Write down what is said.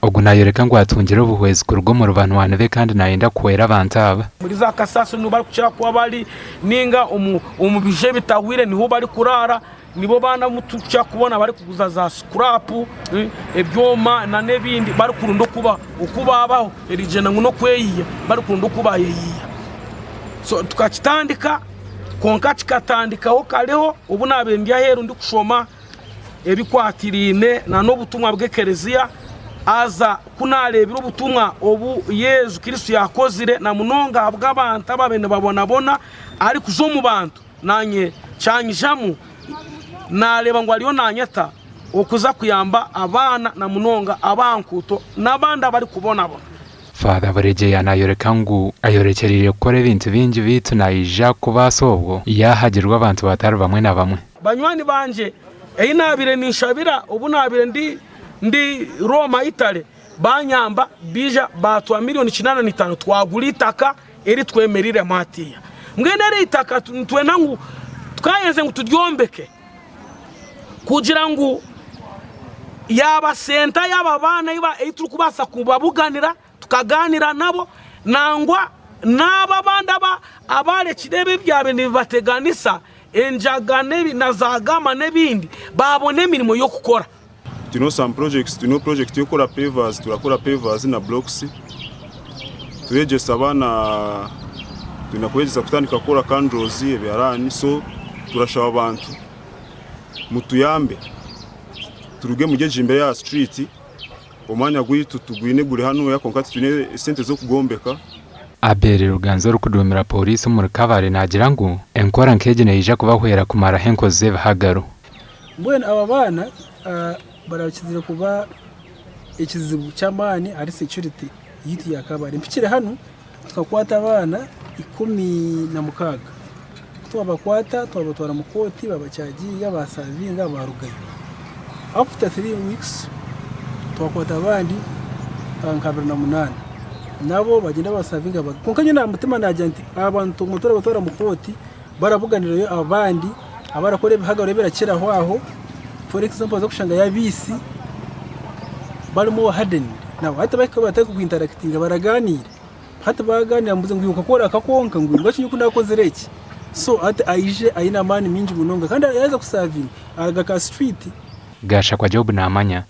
Ogu nayoreka ngo atungire ubuhwezi ku rugo mu rubantu wanebe kandi nayenda kuwera abantu aba muri za kasasu n'ubari kucira kuba bari ninga umubije bitawire niho bari kurara nibo bana mutucya kubona bari kuguza za scrap ebyoma na nebindi bari kurundo kuba ukubabaho erijena ngo no kweyiya bari kurundo kuba yeyiya so tukakitandika konka kikatandikaho kaleho ubu nabembya heru ndi kushoma ebikwatirine na n'obutumwa bw'ekereziya aza kunarebira ubutumwa obu Yezu Kristo yakozire na munonga bw'abantu ababene babona ari kuzo mu bantu nanye cyanyijamu nareba ngo ariyo nanyeta okuza kuyamba abana na munonga abankuto nabanda bari kubona bo Father Baregeya nayoreka ngo ayorekerire gukora ibintu bingi bitu nayija kubasobwo yahagirwa abantu batari bamwe na bamwe banywani banje nabire nishabira ubu nabire ndi Roma Itale banyamba bija batwa miliyoni 85 twagura itaka eri twemerire matiya mwenere itaka twena ngo twayenze ngo tudyombeke kugira ngo yaba senta yaba bana iba ituru kubasa kubabuganira tukaganira nabo nangwa naba bandaba abare kirebe byabe nibateganisa enjagane nazagama nebindi babone mirimo yo gukora some projects project yo kora pavers turakora pavers na blocks turegesa abana tunakwegeza kutandika kora candles ebyarani so turashaba abantu mutuyambe turuge mugeje imbere ya street omanya gwitu tugwine gure hano ya konkati tune sente zo kugombeka Abere Ruganzo rukudumira polisi mu kabare nagira ngo enkora nkege nayija kubahwera kumara henkoze bahagaro mbona aba bana barakizira kuba ikizibu cy'amani ari security yiti yakabare mpikire hano tukakwata abana 16 tubakwata tubatwara mu koti babacyagiye basavinga barugaye after 3 weeks tubakwata abandi nkabira na 8 nabo bagenda basavinga konkanye na mutima na agent abantu mutora batora mu koti baravuganira yo abandi abarakore bihagaro berakira aho for example zo kushanga yabisi barimo harden nabo hata bakaba kuinteractinga baraganira hata baganira mbuze ngo ukakora akakonka ngo ngwashinye ko nakoze reki so hata aije aina mani minji munonga kandi yaza kusavinga aga ka street gasha kwa Job namanya